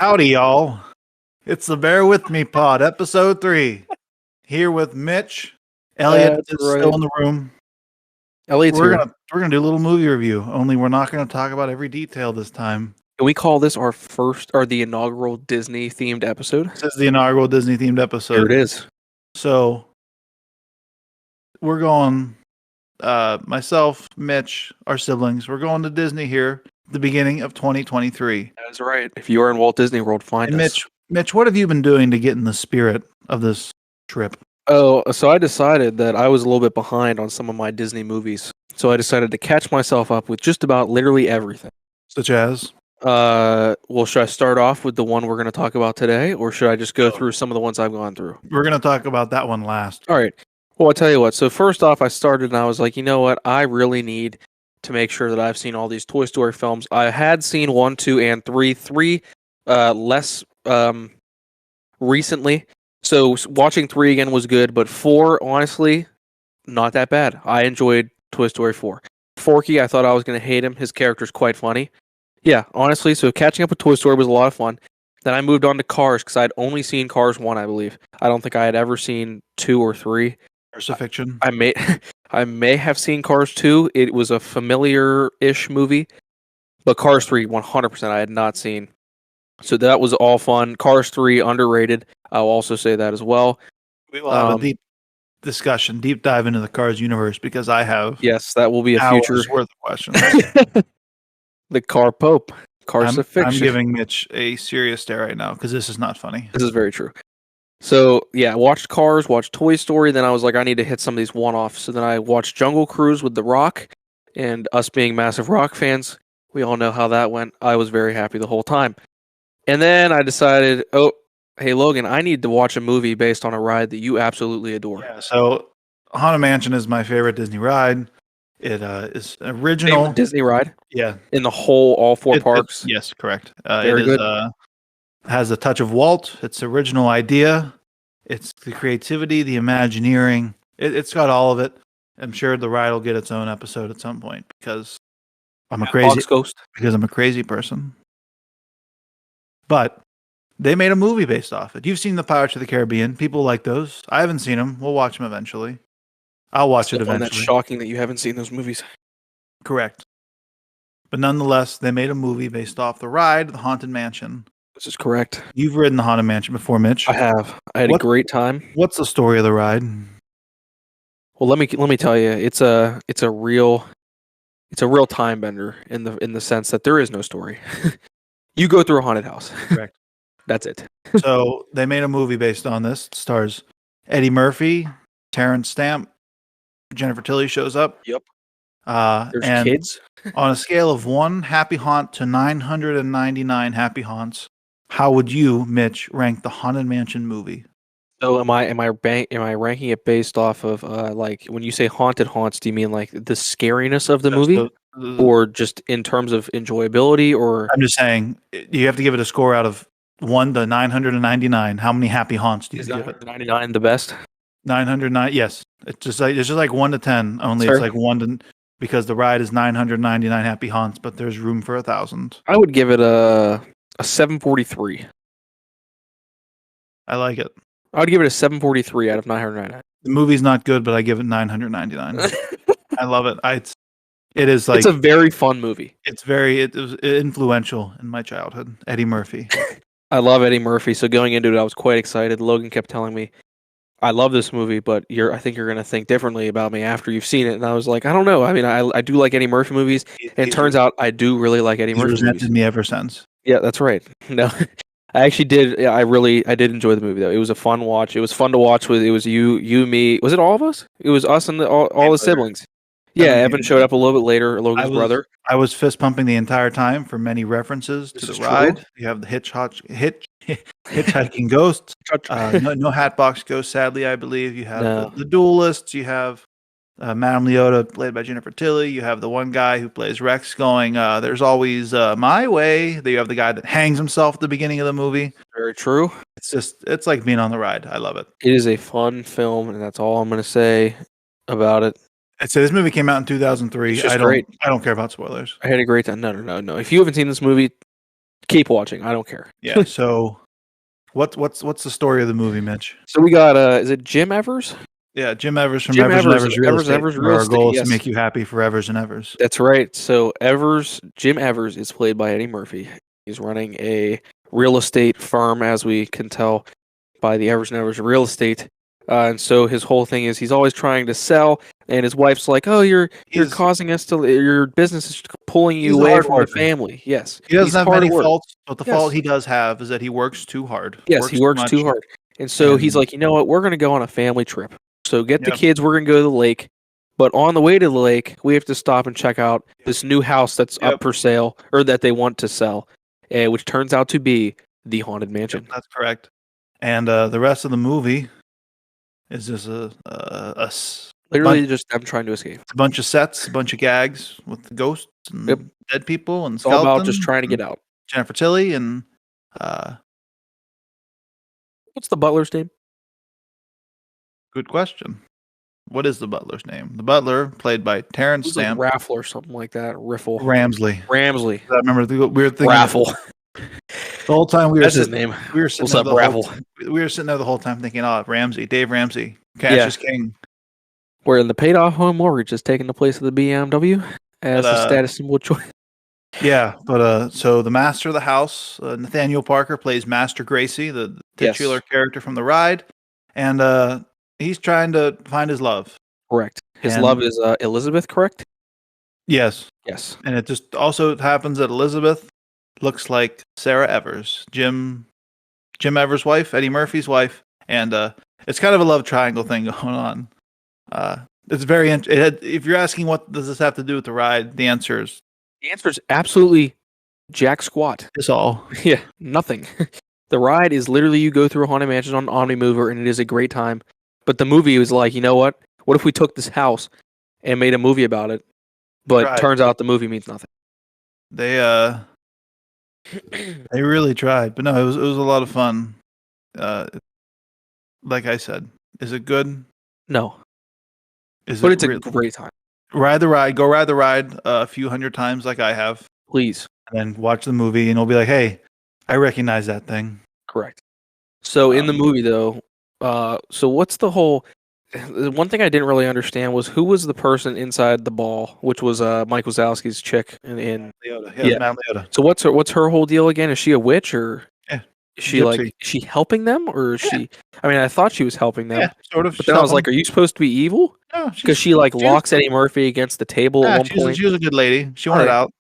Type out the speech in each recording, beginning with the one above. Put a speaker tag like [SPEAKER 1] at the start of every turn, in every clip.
[SPEAKER 1] Howdy, y'all. It's the Bear With Me pod, episode 3. Here with Mitch. Elliott
[SPEAKER 2] That's
[SPEAKER 1] is
[SPEAKER 2] right.
[SPEAKER 1] still in the room.
[SPEAKER 2] Elliott's
[SPEAKER 1] We're
[SPEAKER 2] here.
[SPEAKER 1] gonna do a little movie review, only we're not gonna talk about every detail this time.
[SPEAKER 2] Can we call this our first or the inaugural Disney themed episode?
[SPEAKER 1] This is the inaugural Disney themed episode.
[SPEAKER 2] Here it is.
[SPEAKER 1] So we're going myself, Mitch, our siblings, we're going to Disney here at the beginning of 2023.
[SPEAKER 2] That's right. If you are in Walt Disney World, find
[SPEAKER 1] And
[SPEAKER 2] us.
[SPEAKER 1] Mitch, what have you been doing to get in the spirit of this trip?
[SPEAKER 2] Oh, so I decided that I was a little bit behind on some of my Disney movies. So I decided to catch myself up with just about literally everything.
[SPEAKER 1] Such as?
[SPEAKER 2] Well, should I start off with the one we're going to talk about today, or should I just go through some of the ones I've gone through?
[SPEAKER 1] We're gonna talk about that one last.
[SPEAKER 2] All right. Well, I'll tell you what. So first off, I started and I was like, you know what? I really need to make sure that I've seen all these Toy Story films. I had seen 1, 2, and 3. 3 less recently. So watching 3 again was good, but 4, honestly, not that bad. I enjoyed Toy Story 4. Forky, I thought I was going to hate him. His character's quite funny. Yeah, honestly, so catching up with Toy Story was a lot of fun. Then I moved on to Cars because I'd only seen Cars 1, I believe. I don't think I had ever seen 2 or 3.
[SPEAKER 1] Crucifixion.
[SPEAKER 2] I may have seen Cars 2. It was a familiar-ish movie, but Cars 3, 100% I had not seen. So that was all fun. Cars 3, underrated. I'll also say that as well.
[SPEAKER 1] We will have a deep discussion, deep dive into the Cars universe because I have
[SPEAKER 2] Yes, that will be a
[SPEAKER 1] hours
[SPEAKER 2] future.
[SPEAKER 1] worth of questions.
[SPEAKER 2] The Car Pope. Cars-fiction.
[SPEAKER 1] I'm giving Mitch a serious stare right now because this is not funny.
[SPEAKER 2] This is very true. So, yeah, watched Cars, watched Toy Story, then I was like, I need to hit some of these one-offs. So then I watched Jungle Cruise with The Rock, and us being massive Rock fans, we all know how that went. I was very happy the whole time. And then I decided, oh, hey, Logan, I need to watch a movie based on a ride that you absolutely adore.
[SPEAKER 1] Yeah, so Haunted Mansion is my favorite Disney ride. It is original
[SPEAKER 2] Favorite Disney ride?
[SPEAKER 1] Yeah.
[SPEAKER 2] In the whole, all 4 parks?
[SPEAKER 1] Yes, correct.
[SPEAKER 2] Very good.
[SPEAKER 1] Has a touch of Walt. It's original idea. It's the creativity, the Imagineering. It's got all of it. I'm sure the ride will get its own episode at some point because I'm a crazy
[SPEAKER 2] Ghost.
[SPEAKER 1] Because I'm a crazy person. But they made a movie based off it. You've seen the Pirates of the Caribbean. People like those. I haven't seen them. We'll watch them eventually. I'll watch it eventually.
[SPEAKER 2] That's shocking that you haven't seen those movies.
[SPEAKER 1] Correct. But nonetheless, they made a movie based off the ride, the Haunted Mansion.
[SPEAKER 2] This is correct.
[SPEAKER 1] You've ridden the Haunted Mansion before, Mitch.
[SPEAKER 2] I have. I had a great time.
[SPEAKER 1] What's the story of the ride?
[SPEAKER 2] Well, let me tell you, it's a real time bender in the sense that there is no story. You go through a haunted house.
[SPEAKER 1] Correct.
[SPEAKER 2] That's it.
[SPEAKER 1] So they made a movie based on this. It stars Eddie Murphy, Terrence Stamp, Jennifer Tilly shows up.
[SPEAKER 2] Yep.
[SPEAKER 1] There's
[SPEAKER 2] and kids.
[SPEAKER 1] On a scale of 1 happy haunt to 999 happy haunts, how would you, Mitch, rank the Haunted Mansion movie?
[SPEAKER 2] So am I ranking it based off of like when you say haunted haunts, do you mean like the scariness of the movie, or just in terms of enjoyability? Or
[SPEAKER 1] I'm just saying you have to give it a score out of 1 to 999. How many happy haunts do you give it?
[SPEAKER 2] 99 the best?
[SPEAKER 1] 909. Yes, it's just like 1 to 10. Only It's like 1 to, because the ride is 999 happy haunts, but there's room for 1,000.
[SPEAKER 2] I would give it a 743.
[SPEAKER 1] I like it.
[SPEAKER 2] I would give it a 743 out of 999.
[SPEAKER 1] The movie's not good, but I give it 999. I love it. It is like,
[SPEAKER 2] it's a very fun movie.
[SPEAKER 1] It was influential in my childhood. Eddie Murphy.
[SPEAKER 2] I love Eddie Murphy, so going into it, I was quite excited. Logan kept telling me, I love this movie, but I think you're going to think differently about me after you've seen it. And I was like, I don't know. I mean, I do like Eddie Murphy movies, and it turns out I do really like Eddie Murphy movies.
[SPEAKER 1] He's resented me ever since.
[SPEAKER 2] Yeah, that's right. No, I actually did. Yeah, I did enjoy the movie, though. It was a fun watch. It was fun to watch with. It was you, me. Was it all of us? It was us and all the siblings. Yeah, Evan showed up a little bit later, Logan's brother.
[SPEAKER 1] I was fist pumping the entire time for many references to the ride. You have the hitchhiking ghosts. No Hatbox Ghost, sadly, I believe. You have the duelists. You have Madame Leota, played by Jennifer Tilly. You have the one guy who plays Rex going, there's always my way. Then you have the guy that hangs himself at the beginning of the movie.
[SPEAKER 2] Very true.
[SPEAKER 1] It's like being on the ride. I love it.
[SPEAKER 2] It is a fun film, and that's all I'm going to say about it.
[SPEAKER 1] I'd say this movie came out in 2003.
[SPEAKER 2] It's just great.
[SPEAKER 1] I don't care about spoilers.
[SPEAKER 2] I had a great time. No. If you haven't seen this movie, Keep watching. I don't care.
[SPEAKER 1] Yeah. So, what's the story of the movie, Mitch?
[SPEAKER 2] So we got is it Jim Evers?
[SPEAKER 1] Yeah, Jim Evers from
[SPEAKER 2] Jim
[SPEAKER 1] Evers and
[SPEAKER 2] Evers
[SPEAKER 1] Evers
[SPEAKER 2] of
[SPEAKER 1] Real Estate.
[SPEAKER 2] Evers
[SPEAKER 1] Where
[SPEAKER 2] Real
[SPEAKER 1] our goal
[SPEAKER 2] Estate.
[SPEAKER 1] is to
[SPEAKER 2] Yes,
[SPEAKER 1] make you happy for Evers and Evers.
[SPEAKER 2] that's right. So Jim Evers is played by Eddie Murphy. He's running a real estate firm, as we can tell by the Evers and Evers Real Estate. And so his whole thing is he's always trying to sell, and his wife's like, "Oh, you're causing us to your business is pulling you
[SPEAKER 1] He's a
[SPEAKER 2] away
[SPEAKER 1] hard
[SPEAKER 2] from the
[SPEAKER 1] worker.
[SPEAKER 2] family." Yes,
[SPEAKER 1] He doesn't
[SPEAKER 2] he's
[SPEAKER 1] have
[SPEAKER 2] hard
[SPEAKER 1] many
[SPEAKER 2] at work.
[SPEAKER 1] faults, but the
[SPEAKER 2] Yes.
[SPEAKER 1] fault he does have is that he works too hard.
[SPEAKER 2] Yes, he works too
[SPEAKER 1] much.
[SPEAKER 2] hard. And so he's
[SPEAKER 1] And-
[SPEAKER 2] like, you know what? We're going to go on a family trip. So get the
[SPEAKER 1] Yep.
[SPEAKER 2] kids. We're going to go to the lake. But on the way to the lake, we have to stop and check out this new house that's
[SPEAKER 1] Yep.
[SPEAKER 2] up for sale, or that they want to sell, which turns out to be the Haunted Mansion.
[SPEAKER 1] That's correct. And the rest of the movie is just
[SPEAKER 2] Literally just them trying to escape.
[SPEAKER 1] a bunch of sets, a bunch of gags with ghosts and
[SPEAKER 2] Yep.
[SPEAKER 1] dead people and
[SPEAKER 2] It's all
[SPEAKER 1] skeletons.
[SPEAKER 2] about just trying to get out.
[SPEAKER 1] Jennifer Tilly and
[SPEAKER 2] What's the butler's name?
[SPEAKER 1] good question. What is the butler's name? The butler, played by Terrence
[SPEAKER 2] It's like
[SPEAKER 1] Stamp.
[SPEAKER 2] Raffle or something like that. Riffle.
[SPEAKER 1] Ramsley.
[SPEAKER 2] Ramsley.
[SPEAKER 1] I remember we were thinking
[SPEAKER 2] Raffle.
[SPEAKER 1] the whole time we were
[SPEAKER 2] That's his
[SPEAKER 1] sitting,
[SPEAKER 2] name.
[SPEAKER 1] we were sitting
[SPEAKER 2] What's
[SPEAKER 1] there
[SPEAKER 2] up,
[SPEAKER 1] the whole
[SPEAKER 2] Raffle?
[SPEAKER 1] time- we were sitting there the whole time thinking, oh, Ramsey, Dave Ramsey, Cash is King.
[SPEAKER 2] Where the paid off home mortgage is taking the place of the BMW as the status symbol of choice.
[SPEAKER 1] Yeah, but so the master of the house, Nathaniel Parker, plays Master Gracie, the titular
[SPEAKER 2] Yes.
[SPEAKER 1] character from the ride, and he's trying to find his love.
[SPEAKER 2] Correct. His
[SPEAKER 1] And-
[SPEAKER 2] love is Elizabeth, correct?
[SPEAKER 1] Yes,
[SPEAKER 2] Yes.
[SPEAKER 1] and it just also happens that Elizabeth looks like Sarah Evers, Jim Evers' wife, Eddie Murphy's wife, and it's kind of a love triangle thing going on. It's very if you're asking what does this have to do with the ride, the answer is
[SPEAKER 2] The answer is absolutely jack squat.
[SPEAKER 1] it's all.
[SPEAKER 2] Yeah, nothing. The ride is literally you go through a Haunted Mansion on OmniMover, and it is a great time. But the movie was like, you know what? What if we took this house and made a movie about it? But
[SPEAKER 1] Right.
[SPEAKER 2] turns out the movie means nothing.
[SPEAKER 1] They they really tried, but no, it was a lot of fun. Like I said, is it good?
[SPEAKER 2] No,
[SPEAKER 1] Is
[SPEAKER 2] but
[SPEAKER 1] it
[SPEAKER 2] it's a
[SPEAKER 1] really-
[SPEAKER 2] great time.
[SPEAKER 1] ride the ride? Go ride the ride a few hundred times, like I have,
[SPEAKER 2] Please.
[SPEAKER 1] and then watch the movie, and you'll be like, "Hey, I recognize that thing."
[SPEAKER 2] Correct. So in the
[SPEAKER 1] Um,
[SPEAKER 2] movie, though, so what's the whole? The one thing I didn't really understand was who was the person inside the ball, which was Mike Wazowski's chick.
[SPEAKER 1] Leota,
[SPEAKER 2] Yeah.
[SPEAKER 1] Madame Leota.
[SPEAKER 2] So what's her whole deal again? Is she a witch or
[SPEAKER 1] Yeah,
[SPEAKER 2] is she
[SPEAKER 1] gypsy.
[SPEAKER 2] is she helping them or is
[SPEAKER 1] Yeah.
[SPEAKER 2] she? I mean, I thought she was helping them,
[SPEAKER 1] Yeah, sort of.
[SPEAKER 2] but then I was like, are you supposed to be evil?
[SPEAKER 1] no,
[SPEAKER 2] Because she like locks Eddie Murphy against the table at one point.
[SPEAKER 1] She was a good lady. She wanted
[SPEAKER 2] Alright.
[SPEAKER 1] out.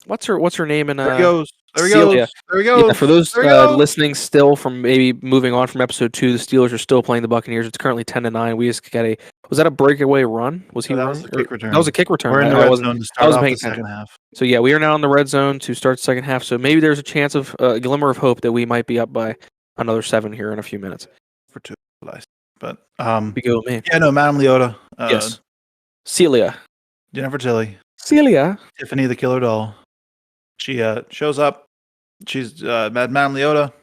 [SPEAKER 2] What's her name in
[SPEAKER 1] There he goes. There he
[SPEAKER 2] Celia.
[SPEAKER 1] goes. There he goes.
[SPEAKER 2] Yeah, for those
[SPEAKER 1] There he goes.
[SPEAKER 2] listening still from maybe moving on from episode 2, the Steelers are still playing the Buccaneers. It's currently 10-9. We just got was that a breakaway run? Was he
[SPEAKER 1] No, that
[SPEAKER 2] running?
[SPEAKER 1] was a kick return.
[SPEAKER 2] That was a kick return.
[SPEAKER 1] We're in the
[SPEAKER 2] I
[SPEAKER 1] red
[SPEAKER 2] wasn't-
[SPEAKER 1] zone to
[SPEAKER 2] I
[SPEAKER 1] start
[SPEAKER 2] wasn't
[SPEAKER 1] off
[SPEAKER 2] paying
[SPEAKER 1] the second half.
[SPEAKER 2] So yeah, we are now in the red zone to start the second half. So maybe there's a chance of a glimmer of hope that we might be up by another 7 here in a few minutes.
[SPEAKER 1] For two, but
[SPEAKER 2] Be good with me.
[SPEAKER 1] yeah, no, Madame Leota.
[SPEAKER 2] Yes. Celia.
[SPEAKER 1] Jennifer Tilly,
[SPEAKER 2] Celia.
[SPEAKER 1] Tiffany the Killer Doll. She shows up. She's Madame Leota.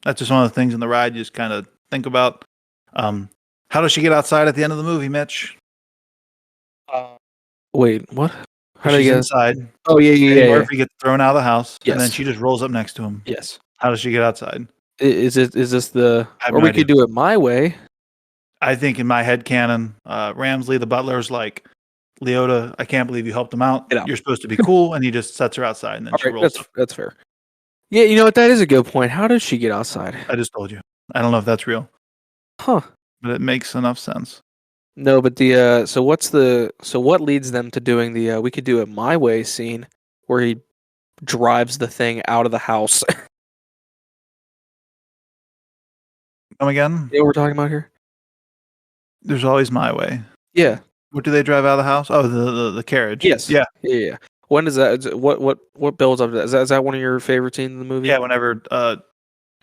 [SPEAKER 1] That's just one of the things in the ride you just kind of think about. How does she get outside at the end of the movie, Mitch?
[SPEAKER 2] Wait, what? How do
[SPEAKER 1] She's
[SPEAKER 2] you get?
[SPEAKER 1] inside.
[SPEAKER 2] Oh yeah,
[SPEAKER 1] Eddie
[SPEAKER 2] yeah, yeah.
[SPEAKER 1] Murphy gets thrown out of the house, and then
[SPEAKER 2] Yes.
[SPEAKER 1] she just rolls up next to him.
[SPEAKER 2] Yes.
[SPEAKER 1] How does she get outside?
[SPEAKER 2] Is this the?
[SPEAKER 1] I have
[SPEAKER 2] Or
[SPEAKER 1] no
[SPEAKER 2] we
[SPEAKER 1] idea.
[SPEAKER 2] could do it my way.
[SPEAKER 1] I think in my head canon, Ramsley the butler is like, Leota, I can't believe you helped him out.
[SPEAKER 2] Get out.
[SPEAKER 1] You're supposed to be cool, and he just sets her outside, and then
[SPEAKER 2] All
[SPEAKER 1] she
[SPEAKER 2] right,
[SPEAKER 1] rolls up.
[SPEAKER 2] that's fair. Yeah, you know what? That is a good point. How does she get outside?
[SPEAKER 1] I just told you. I don't know if that's real,
[SPEAKER 2] Huh?
[SPEAKER 1] but it makes enough sense.
[SPEAKER 2] No, but so what leads them to doing the we could do it my way scene where he drives the thing out of the house.
[SPEAKER 1] Come again?
[SPEAKER 2] You know what we're talking about here?
[SPEAKER 1] There's always my way.
[SPEAKER 2] Yeah.
[SPEAKER 1] What do they drive out of the house? Oh, the carriage.
[SPEAKER 2] Yes.
[SPEAKER 1] Yeah.
[SPEAKER 2] Yeah. When is that? What builds up to that? Is that one of your favorite scenes in the movie?
[SPEAKER 1] Yeah. Whenever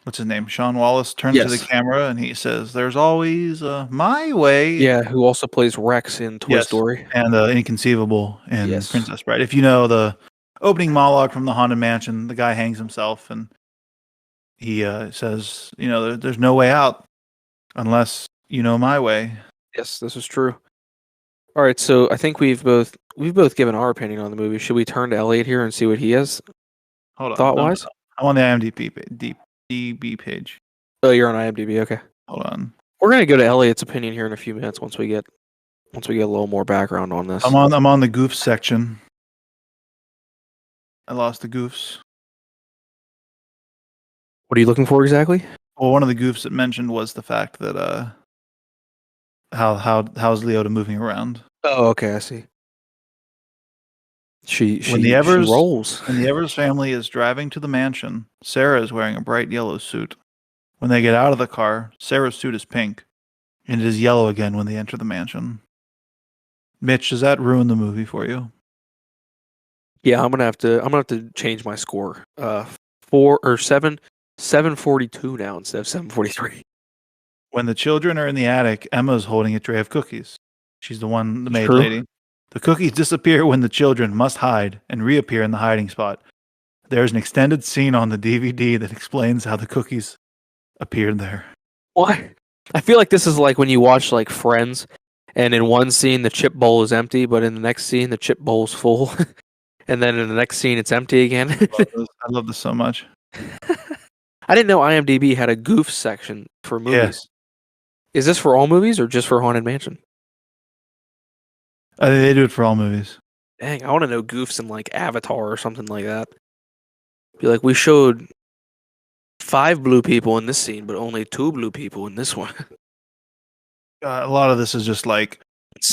[SPEAKER 1] what's his name? Sean Wallace turns to the
[SPEAKER 2] Yes.
[SPEAKER 1] camera and he says, "There's always my way."
[SPEAKER 2] Yeah. Who also plays Rex in Toy
[SPEAKER 1] Yes.
[SPEAKER 2] Story?
[SPEAKER 1] And Inconceivable in
[SPEAKER 2] Yes.
[SPEAKER 1] Princess Bride. If you know the opening monologue from the Haunted Mansion, the guy hangs himself and he says, there's no way out unless you know my way.
[SPEAKER 2] Yes, this is true. All right, so I think we've both given our opinion on the movie. Should we turn to Elliott here and see what he has?
[SPEAKER 1] Hold on.
[SPEAKER 2] Thought-wise?
[SPEAKER 1] No. I'm on the IMDb page.
[SPEAKER 2] Oh, you're on IMDb. Okay.
[SPEAKER 1] Hold on.
[SPEAKER 2] We're gonna go to Elliott's opinion here in a few minutes once we get a little more background on this.
[SPEAKER 1] I'm on the goofs section. I lost the goofs.
[SPEAKER 2] What are you looking for exactly?
[SPEAKER 1] Well, one of the goofs it mentioned was the fact that how's Leota moving around?
[SPEAKER 2] Oh, okay, I see. She rolls.
[SPEAKER 1] When the Evers family is driving to the mansion, Sarah is wearing a bright yellow suit. When they get out of the car, Sarah's suit is pink, and it is yellow again when they enter the mansion. Mitch, does that ruin the movie for you?
[SPEAKER 2] Yeah, I'm gonna have to change my score. 742 now instead of 743.
[SPEAKER 1] When the children are in the attic, Emma's holding a tray of cookies. She's the maid
[SPEAKER 2] True.
[SPEAKER 1] lady. The cookies disappear when the children must hide and reappear in the hiding spot. There's an extended scene on the DVD that explains how the cookies appeared there.
[SPEAKER 2] Why? I feel like this is like when you watch like Friends, and in one scene the chip bowl is empty, but in the next scene the chip bowl's full, and then in the next scene it's empty again.
[SPEAKER 1] I love this so much.
[SPEAKER 2] I didn't know IMDb had a goof section for movies.
[SPEAKER 1] Yeah.
[SPEAKER 2] Is this for all movies or just for Haunted Mansion?
[SPEAKER 1] They do it for all movies.
[SPEAKER 2] Dang, I want to know goofs in like Avatar or something like that. Be like, we showed 5 blue people in this scene, but only 2 blue people in this one.
[SPEAKER 1] A lot of this is just like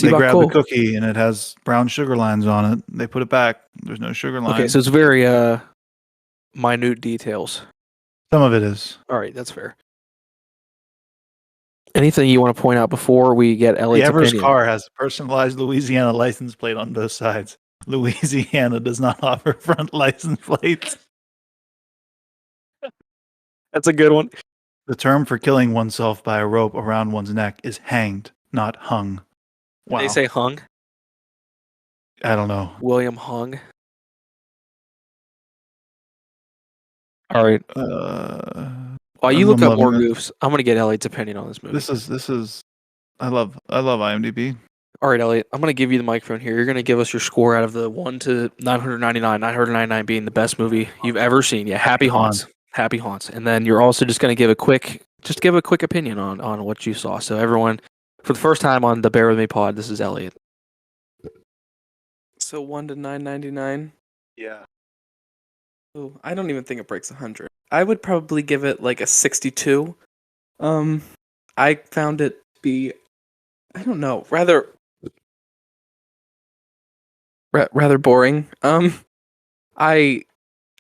[SPEAKER 1] they grab the cookie and it has brown sugar lines on it. They put it back. There's no sugar lines.
[SPEAKER 2] Okay, so it's very minute details.
[SPEAKER 1] Some of it is.
[SPEAKER 2] All right, that's fair. Anything you want to point out before we get Elliott's
[SPEAKER 1] The Evers
[SPEAKER 2] opinion?
[SPEAKER 1] car has a personalized Louisiana license plate on both sides. Louisiana does not offer front license plates.
[SPEAKER 2] That's a good one.
[SPEAKER 1] The term for killing oneself by a rope around one's neck is hanged, not hung. Wow.
[SPEAKER 2] They say hung?
[SPEAKER 1] I don't know.
[SPEAKER 2] William Hung. All right. While you look up more goofs, I'm gonna get Elliott's opinion on this movie.
[SPEAKER 1] This is. I love IMDb.
[SPEAKER 2] All right, Elliott. I'm gonna give you the microphone here. You're gonna give us your score out of the 1 to 999. 999 being the best movie you've ever seen. Yeah, Happy Haunts. Happy Haunts. And then you're also just gonna give a quick opinion on what you saw. So everyone, for the first time on the Bear With Me pod, this is Elliott.
[SPEAKER 3] So 1 to 999.
[SPEAKER 1] Yeah.
[SPEAKER 3] Oh, I don't even think it breaks 100. I would probably give it like a 62. I found it to be, I don't know, rather boring. I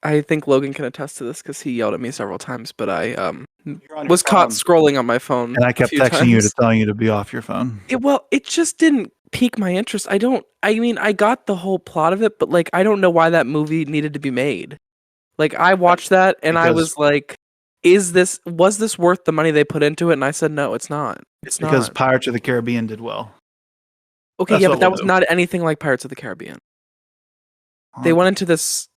[SPEAKER 3] think Logan can attest to this because he yelled at me several times, but I was caught scrolling on my phone,
[SPEAKER 1] and I kept texting you to telling you to be off your phone.
[SPEAKER 3] It just didn't pique my interest. I got the whole plot of it, but like I don't know why that movie needed to be made. Like I watched that and I was like, was this worth the money they put into it? And I said no, it's not. It's not.
[SPEAKER 1] Because Pirates of the Caribbean did well.
[SPEAKER 3] Okay, yeah, but that was not anything like Pirates of the Caribbean. They went into this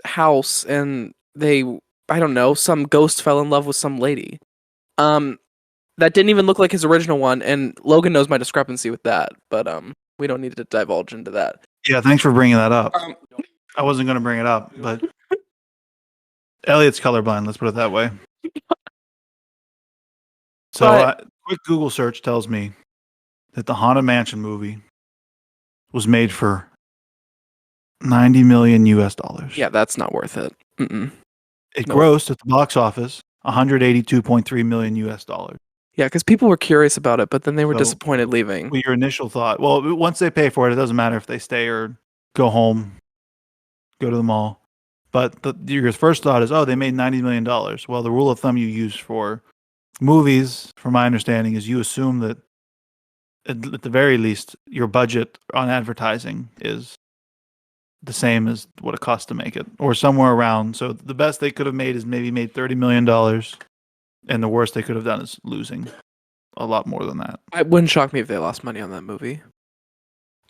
[SPEAKER 3] house and I don't know, some ghost fell in love with some lady. That didn't even look like his original one, and Logan knows my discrepancy with that, but we don't need to divulge into that.
[SPEAKER 1] Yeah, thanks for bringing that up. I wasn't going to bring it up, but Elliott's colorblind, let's put it that way. So, quick Google search tells me that the Haunted Mansion movie was made for $90 million US.
[SPEAKER 3] Yeah, that's not worth it. Mm-mm.
[SPEAKER 1] It grossed at the box office $182.3 million US.
[SPEAKER 3] Yeah, because people were curious about it, but then they were disappointed leaving.
[SPEAKER 1] Well, your initial thought, well, once they pay for it, it doesn't matter if they stay or go home, go to the mall. But your first thought is, oh, they made $90 million. Well, the rule of thumb you use for movies, from my understanding, is you assume that at the very least, your budget on advertising is the same as what it costs to make it, or somewhere around. So the best they could have made is maybe made $30 million, and the worst they could have done is losing a lot more than that.
[SPEAKER 3] It wouldn't shock me if they lost money on that movie.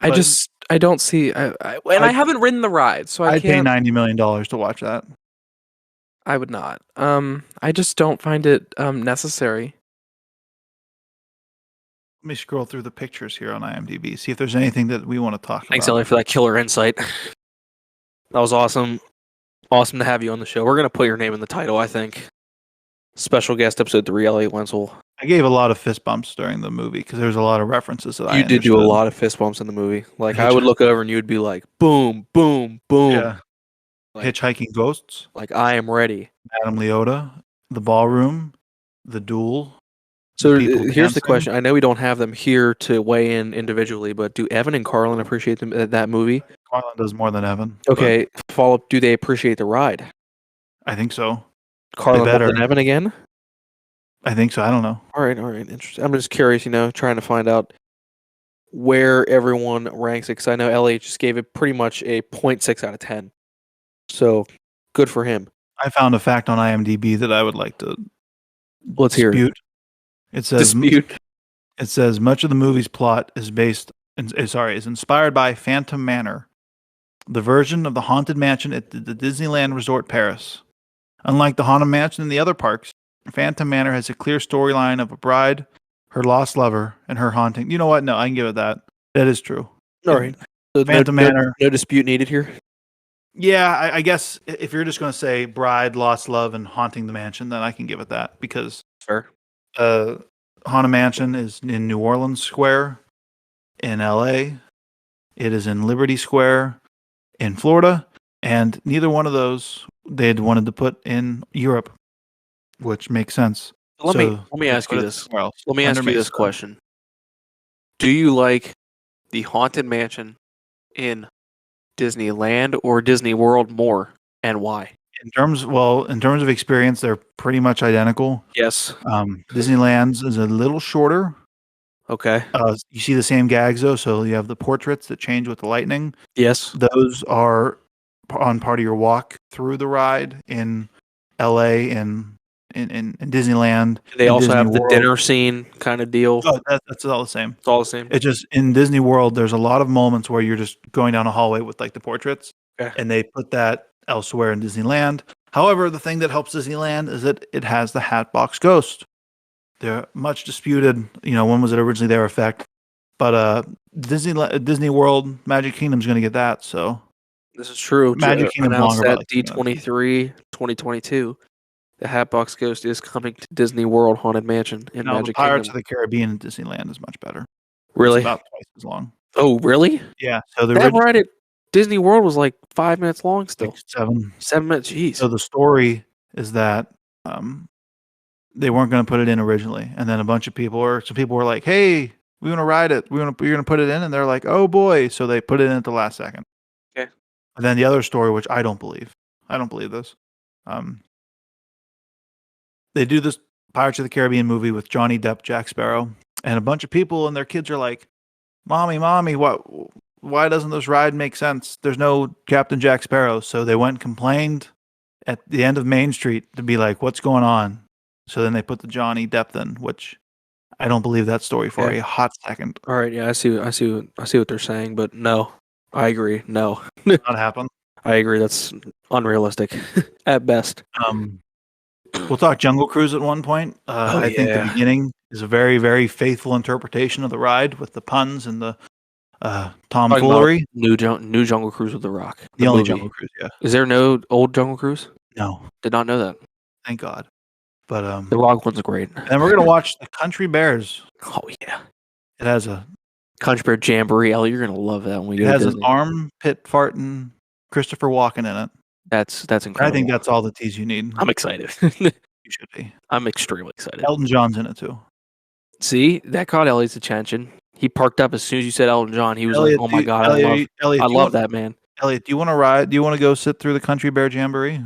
[SPEAKER 3] I don't see, I haven't ridden the ride, so I'd
[SPEAKER 1] pay $90 million to watch that.
[SPEAKER 3] I would not. I just don't find it necessary.
[SPEAKER 1] Let me scroll through the pictures here on IMDb, see if there's anything that we want to talk about.
[SPEAKER 2] Thanks, Elliott, for that killer insight. That was awesome. Awesome to have you on the show. We're going to put your name in the title, I think. Special guest episode 3, Elliott Wentzel.
[SPEAKER 1] I gave a lot of fist bumps during the movie because there's a lot of references that I
[SPEAKER 2] understood. You did do a lot of fist bumps in the movie. Like, I would look over and you would be like, boom, boom, boom.
[SPEAKER 1] Yeah.
[SPEAKER 2] Like,
[SPEAKER 1] Hitchhiking Ghosts.
[SPEAKER 2] Like, I am ready.
[SPEAKER 1] Madame Leota. The Ballroom. The Duel.
[SPEAKER 2] So here's the question. I know we don't have them here to weigh in individually, but do Evan and Carlin appreciate that movie?
[SPEAKER 1] Carlin does more than Evan.
[SPEAKER 2] Okay, follow up. Do they appreciate the ride?
[SPEAKER 1] I think so.
[SPEAKER 2] Carlin more than Evan again?
[SPEAKER 1] I think so. I don't know.
[SPEAKER 2] All right. Interesting. I'm just curious, trying to find out where everyone ranks it, because I know Elliott just gave it pretty much a 0.6 out of 10. So good for him.
[SPEAKER 1] I found a fact on IMDb that I would like to
[SPEAKER 2] hear it.
[SPEAKER 1] It says It says much of the movie's plot is inspired by Phantom Manor, the version of the Haunted Mansion at the Disneyland Resort Paris. Unlike the Haunted Mansion in the other parks, Phantom Manor has a clear storyline of a bride, her lost lover, and her haunting. You know what? No, I can give it that. That is true.
[SPEAKER 2] All right. So Phantom Manor. No dispute needed here.
[SPEAKER 1] Yeah, I guess if you're just going to say bride, lost love, and haunting the mansion, then I can give it that because
[SPEAKER 2] fair.
[SPEAKER 1] Haunted Mansion is in New Orleans Square in LA. It is in Liberty Square in Florida, and neither one of those they had wanted to put in Europe, which makes sense.
[SPEAKER 2] Let me ask you this. Let me ask you this question. Do you like the Haunted Mansion in Disneyland or Disney World more, and why?
[SPEAKER 1] In terms of experience, they're pretty much identical.
[SPEAKER 2] Yes.
[SPEAKER 1] Disneyland's is a little shorter.
[SPEAKER 2] Okay.
[SPEAKER 1] You see the same gags though, so you have the portraits that change with the lightning.
[SPEAKER 2] Yes.
[SPEAKER 1] Those are on part of your walk through the ride in LA and in Disneyland.
[SPEAKER 2] They also have the dinner scene kind of deal.
[SPEAKER 1] Oh, that's all the same.
[SPEAKER 2] It's all the same.
[SPEAKER 1] It's just in Disney World, there's a lot of moments where you're just going down a hallway with like the portraits, and they put that elsewhere in Disneyland. However, the thing that helps Disneyland is that it has the Hatbox Ghost. They're much disputed, when was it originally their effect, but Disney World Magic Kingdom's going to get that. So
[SPEAKER 2] this is true.
[SPEAKER 1] Magic Kingdom longer
[SPEAKER 2] at D23 2022. The Hatbox Ghost is coming to Disney World Haunted Mansion in Magic Kingdom.
[SPEAKER 1] Pirates of the Caribbean in Disneyland is much better.
[SPEAKER 2] Really?
[SPEAKER 1] It's about twice as long.
[SPEAKER 2] Oh, really?
[SPEAKER 1] Yeah. So
[SPEAKER 2] that ride at Disney World was like 5 minutes long still.
[SPEAKER 1] Like
[SPEAKER 2] 7 minutes. Jeez.
[SPEAKER 1] So the story is that they weren't going to put it in originally, and then some people were like, "Hey, we want to ride it. You're going to put it in," and they're like, "Oh boy!" So they put it in at the last second.
[SPEAKER 2] Okay.
[SPEAKER 1] And then the other story, which I don't believe this. They do this Pirates of the Caribbean movie with Johnny Depp, Jack Sparrow, and a bunch of people and their kids are like, "Mommy, why doesn't this ride make sense? There's no Captain Jack Sparrow." So they went and complained at the end of Main Street to be like, "What's going on?" So then they put the Johnny Depp in, which I don't believe that story for a hot second.
[SPEAKER 2] All right, yeah, I see what they're saying, but no, I agree. No,
[SPEAKER 1] not happen.
[SPEAKER 2] I agree. That's unrealistic at best.
[SPEAKER 1] We'll talk Jungle Cruise at one point. I think the beginning is a very, very faithful interpretation of the ride with the puns and the tomfoolery.
[SPEAKER 2] New Jungle Cruise with The Rock.
[SPEAKER 1] The only Jungle Cruise, yeah.
[SPEAKER 2] Is there no old Jungle Cruise?
[SPEAKER 1] No.
[SPEAKER 2] Did not know that.
[SPEAKER 1] Thank God. But
[SPEAKER 2] the Rock one's great.
[SPEAKER 1] And we're gonna watch the Country Bears.
[SPEAKER 2] Oh yeah.
[SPEAKER 1] It has a
[SPEAKER 2] Country Bear Jamboree. Ellie, you're gonna love that when we go.
[SPEAKER 1] It has an armpit farting Christopher Walken in it.
[SPEAKER 2] That's incredible.
[SPEAKER 1] I think that's all the tease you need.
[SPEAKER 2] I'm excited.
[SPEAKER 1] You should be.
[SPEAKER 2] I'm extremely excited.
[SPEAKER 1] Elton John's in it too.
[SPEAKER 2] See, that caught Ellie's attention. He perked up as soon as you said Elton John. He was like, "Oh my God, I love that man."
[SPEAKER 1] Elliot, do you want to ride? Do you want to go sit through the Country Bear Jamboree?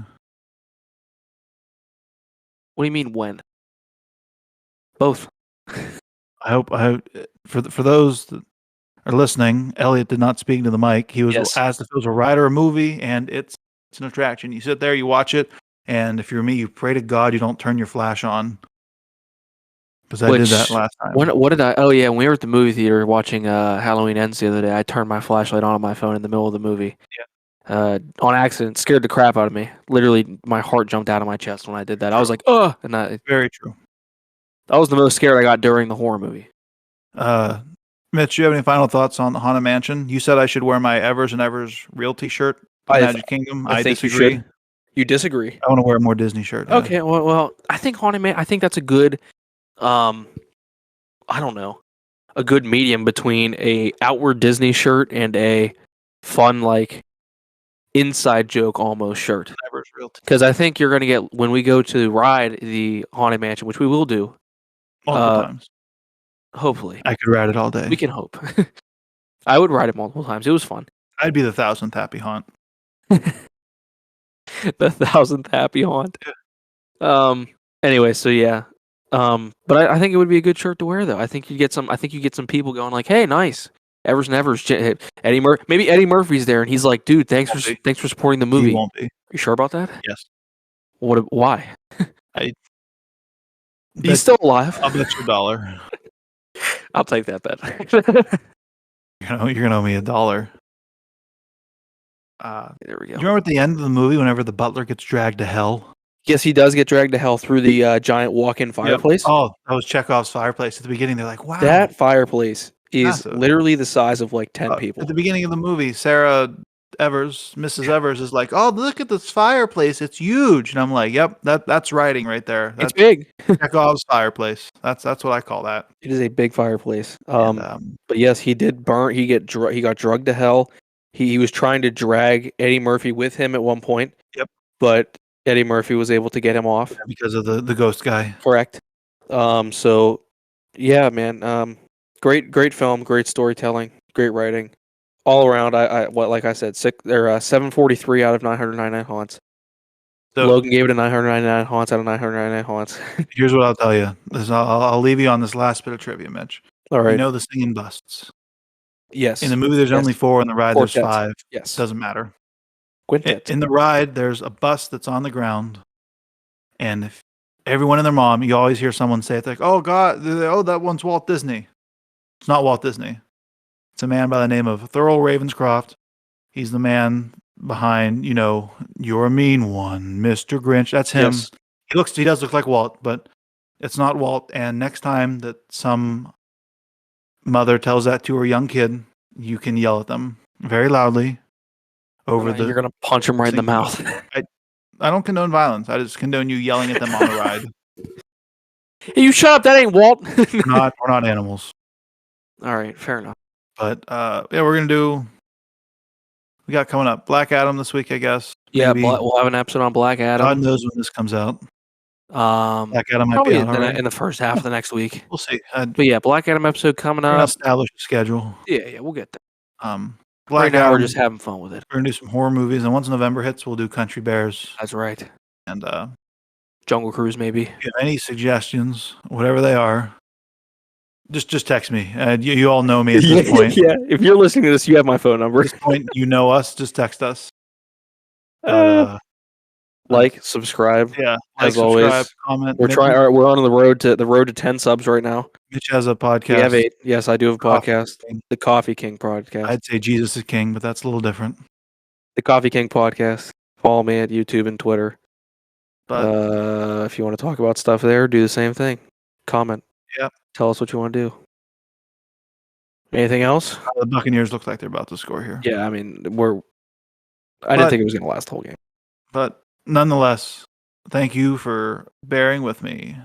[SPEAKER 2] What do you mean when? Both.
[SPEAKER 1] I hope for those that are listening, Elliot did not speak to the mic. He was asked if it was a ride or a movie, and it's an attraction. You sit there, you watch it, and if you're me, you pray to God you don't turn your flash on. Because I did that last time.
[SPEAKER 2] What did I? Oh yeah, when we were at the movie theater watching Halloween Ends the other day, I turned my flashlight on my phone in the middle of the movie.
[SPEAKER 1] Yeah.
[SPEAKER 2] On accident, scared the crap out of me. Literally, my heart jumped out of my chest when I did that. I was like, "Oh!" And
[SPEAKER 1] very true.
[SPEAKER 2] That was the most scared I got during the horror movie.
[SPEAKER 1] Mitch, do you have any final thoughts on the Haunted Mansion? You said I should wear my Evers and Evers Realty shirt. Magic Kingdom. I disagree.
[SPEAKER 2] You disagree?
[SPEAKER 1] I want to wear a more Disney shirt. Yeah.
[SPEAKER 2] Okay, well, I think Haunted Man. I think that's a good, I don't know, a good medium between a outward Disney shirt and a fun like inside joke almost shirt. Because I think you're gonna get when we go to ride the Haunted Mansion, which we will do
[SPEAKER 1] multiple times.
[SPEAKER 2] Hopefully,
[SPEAKER 1] I could ride it all day.
[SPEAKER 2] We can hope. I would ride it multiple times. It was fun.
[SPEAKER 1] I'd be the 1,000th happy haunt.
[SPEAKER 2] The 1,000th happy haunt. Yeah. Anyway, so yeah. But I think it would be a good shirt to wear, though. I think you get some people going like, "Hey, nice, Evers and Evers." Maybe Eddie Murphy's there, and he's like, "Dude, thanks for supporting the movie."
[SPEAKER 1] He won't be.
[SPEAKER 2] Are you sure about that?
[SPEAKER 1] Yes.
[SPEAKER 2] Why?
[SPEAKER 1] He's
[SPEAKER 2] still alive.
[SPEAKER 1] I'll bet you $1.
[SPEAKER 2] I'll take that bet.
[SPEAKER 1] You're gonna owe me $1.
[SPEAKER 2] There we go.
[SPEAKER 1] Do you remember at the end of the movie, whenever the butler gets dragged to hell?
[SPEAKER 2] Yes, he does get dragged to hell through the giant walk-in fireplace.
[SPEAKER 1] Yep. Oh, that was Chekhov's fireplace at the beginning. They're like, "Wow,
[SPEAKER 2] that fireplace is literally the size of like 10 people."
[SPEAKER 1] At the beginning of the movie, Mrs. Evers is like, "Oh, look at this fireplace! It's huge." And I'm like, "Yep, that's writing right there. That's
[SPEAKER 2] it's big."
[SPEAKER 1] Chekhov's fireplace. That's what I call that.
[SPEAKER 2] It is a big fireplace. But yes, he did burn. He got drugged to hell. He was trying to drag Eddie Murphy with him at one point.
[SPEAKER 1] Yep.
[SPEAKER 2] But Eddie Murphy was able to get him off
[SPEAKER 1] because of the ghost guy.
[SPEAKER 2] Correct. So yeah, man. Great film, great storytelling, great writing, all around. Like I said, 743 out of 999 haunts. So, Logan gave it a 999 haunts out of 999 haunts.
[SPEAKER 1] Here's what I'll tell you. I'll leave you on this last bit of trivia, Mitch.
[SPEAKER 2] All right.
[SPEAKER 1] You know the singing busts.
[SPEAKER 2] Yes.
[SPEAKER 1] In the movie, there's only 4. In the ride, there's 5.
[SPEAKER 2] Yes.
[SPEAKER 1] Doesn't matter.
[SPEAKER 2] Quintet.
[SPEAKER 1] In the ride, there's a bust that's on the ground, and if everyone and their mom, you always hear someone say, "It's like, oh God, that one's Walt Disney." It's not Walt Disney. It's a man by the name of Thurl Ravenscroft. He's the man behind, "You're a mean one, Mr. Grinch." That's him. Yes. He does look like Walt, but it's not Walt. And next time that some mother tells that to her young kid, you can yell at them very loudly.
[SPEAKER 2] You're gonna punch him right in the mouth.
[SPEAKER 1] I don't condone violence. I just condone you yelling at them on the ride.
[SPEAKER 2] Hey, you shut up! That ain't Walt.
[SPEAKER 1] We're not animals.
[SPEAKER 2] All right, fair enough.
[SPEAKER 1] But we're gonna do. We got coming up Black Adam this week, I guess.
[SPEAKER 2] Yeah, we'll have an episode on Black Adam.
[SPEAKER 1] God knows when this comes out. Black Adam might
[SPEAKER 2] be
[SPEAKER 1] out
[SPEAKER 2] in the first half of the next week.
[SPEAKER 1] We'll see.
[SPEAKER 2] But yeah, Black Adam episode coming up.
[SPEAKER 1] Establish a schedule.
[SPEAKER 2] Yeah, we'll get there.
[SPEAKER 1] Black
[SPEAKER 2] now
[SPEAKER 1] Adam,
[SPEAKER 2] we're just having fun with it.
[SPEAKER 1] We're gonna do some horror movies, and once November hits, we'll do Country Bears.
[SPEAKER 2] That's right.
[SPEAKER 1] And
[SPEAKER 2] Jungle Cruise, maybe.
[SPEAKER 1] If you have any suggestions, whatever they are, just text me. You all know me at this point.
[SPEAKER 2] Yeah, if you're listening to this, you have my phone number.
[SPEAKER 1] At this point, you know us. Just text us.
[SPEAKER 2] Like, subscribe.
[SPEAKER 1] Yeah,
[SPEAKER 2] as always.
[SPEAKER 1] Comment.
[SPEAKER 2] We're on the road to 10 subs right now.
[SPEAKER 1] Mitch has a podcast.
[SPEAKER 2] We have 8. Yes, I do have a podcast. The Coffee King podcast.
[SPEAKER 1] I'd say Jesus is King, but that's a little different.
[SPEAKER 2] The Coffee King podcast. Follow me at YouTube and Twitter.
[SPEAKER 1] But
[SPEAKER 2] if you want to talk about stuff there, do the same thing. Comment.
[SPEAKER 1] Yeah.
[SPEAKER 2] Tell us what you want to do. Anything else?
[SPEAKER 1] The Buccaneers look like they're about to score here.
[SPEAKER 2] Yeah, I mean, I didn't think it was going to last the whole game.
[SPEAKER 1] But nonetheless, thank you for bearing with me